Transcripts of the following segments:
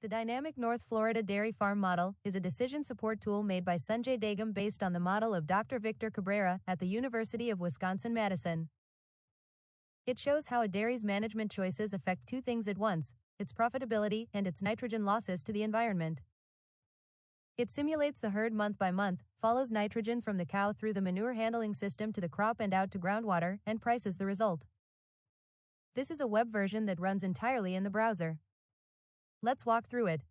The Dynamic North Florida Dairy Farm Model is a decision support tool made by Sanjay Dagam based on the model of Dr. Victor Cabrera at the University of Wisconsin-Madison. It shows how a dairy's management choices affect two things at once: its profitability and its nitrogen losses to the environment. It simulates the herd month by month, follows nitrogen from the cow through the manure handling system to the crop and out to groundwater, and prices the result. This is a web version that runs entirely in the browser. Let's walk through it.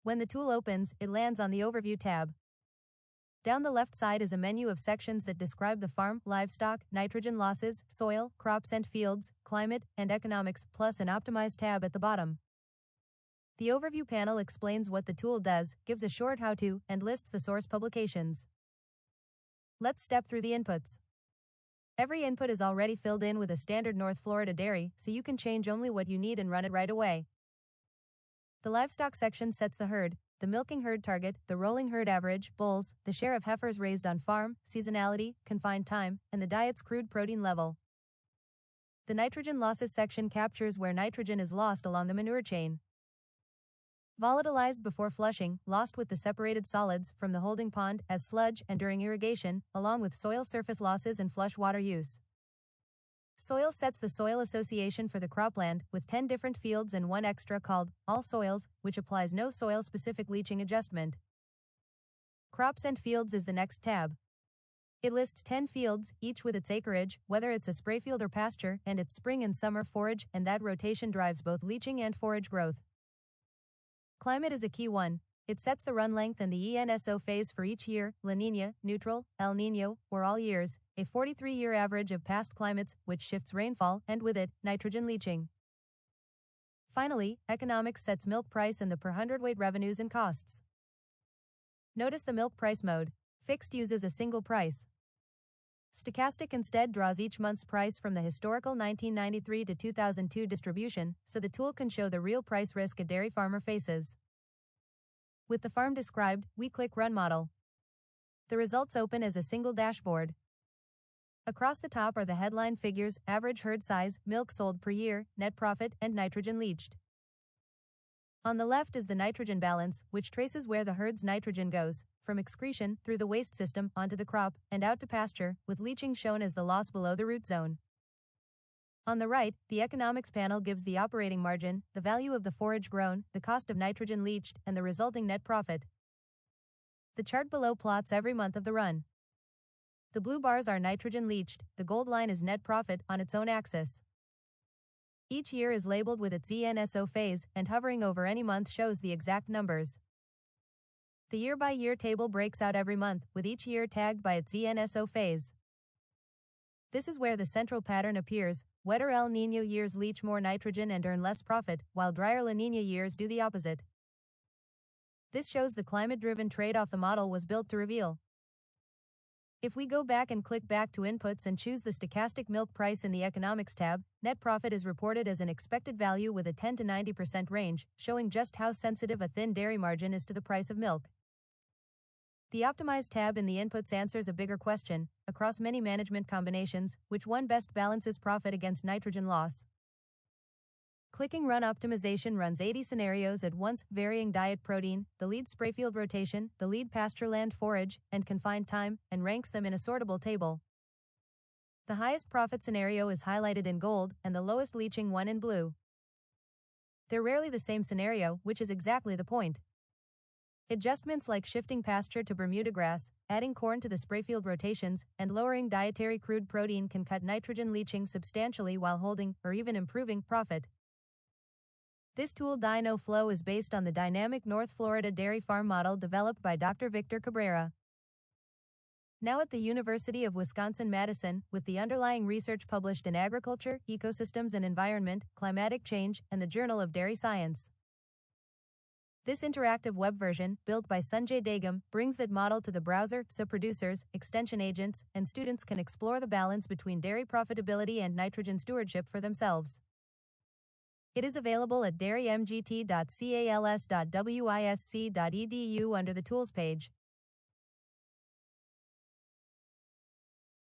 When the tool opens, it lands on the Overview tab. Down the left side is a menu of sections that describe the farm, livestock, nitrogen losses, soil, crops and fields, climate, and economics, plus an Optimize tab at the bottom. The Overview panel explains what the tool does, gives a short how-to, and lists the source publications. Let's step through the inputs. Every input is already filled in with a standard North Florida dairy, so you can change only what you need and run it right away. The livestock section sets the herd, the milking herd target, the rolling herd average, bulls, the share of heifers raised on farm, seasonality, confined time, and the diet's crude protein level. The nitrogen losses section captures where nitrogen is lost along the manure chain. Volatilized before flushing, lost with the separated solids from the holding pond, as sludge, and during irrigation, along with soil surface losses and flush water use. Soil sets the soil association for the cropland, with 10 different fields and one extra called All Soils, which applies no soil-specific leaching adjustment. Crops and Fields is the next tab. It lists 10 fields, each with its acreage, whether it's a spray field or pasture, and its spring and summer forage, and that rotation drives both leaching and forage growth. Climate is a key one. It sets the run length and the ENSO phase for each year, La Niña, neutral, El Niño, or all years, a 43-year average of past climates, which shifts rainfall, and with it, nitrogen leaching. Finally, Economics sets milk price and the per hundredweight revenues and costs. Notice the milk price mode. Fixed uses a single price. Stochastic instead draws each month's price from the historical 1993 to 2002 distribution, so the tool can show the real price risk a dairy farmer faces. With the farm described, we click Run Model. The results open as a single dashboard. Across the top are the headline figures: average herd size, milk sold per year, net profit, and nitrogen leached. On the left is the nitrogen balance, which traces where the herd's nitrogen goes, from excretion, through the waste system, onto the crop, and out to pasture, with leaching shown as the loss below the root zone. On the right, the Economics panel gives the operating margin, the value of the forage grown, the cost of nitrogen leached, and the resulting net profit. The chart below plots every month of the run. The blue bars are nitrogen leached, the gold line is net profit on its own axis. Each year is labeled with its ENSO phase, and hovering over any month shows the exact numbers. The year-by-year table breaks out every month, with each year tagged by its ENSO phase. This is where the central pattern appears: wetter El Niño years leach more nitrogen and earn less profit, while drier La Niña years do the opposite. This shows the climate-driven trade-off the model was built to reveal. If we go back and click back to Inputs and choose the stochastic milk price in the Economics tab, net profit is reported as an expected value with a 10 to 90% range, showing just how sensitive a thin dairy margin is to the price of milk. The Optimize tab in the Inputs answers a bigger question: across many management combinations, which one best balances profit against nitrogen loss? Clicking Run Optimization runs 80 scenarios at once, varying diet protein, the lead sprayfield rotation, the lead pastureland forage, and confined time, and ranks them in a sortable table. The highest profit scenario is highlighted in gold, and the lowest leaching one in blue. They're rarely the same scenario, which is exactly the point. Adjustments like shifting pasture to Bermuda grass, adding corn to the sprayfield rotations, and lowering dietary crude protein can cut nitrogen leaching substantially while holding, or even improving, profit. This tool DyNoFlo is based on the Dynamic North Florida Dairy Farm Model developed by Dr. Victor Cabrera. Now at the University of Wisconsin-Madison, with the underlying research published in Agriculture, Ecosystems and Environment, Climatic Change, and the Journal of Dairy Science. This interactive web version, built by Sanjay Dagam, brings that model to the browser, so producers, extension agents, and students can explore the balance between dairy profitability and nitrogen stewardship for themselves. It is available at dairymgt.cals.wisc.edu under the Tools page.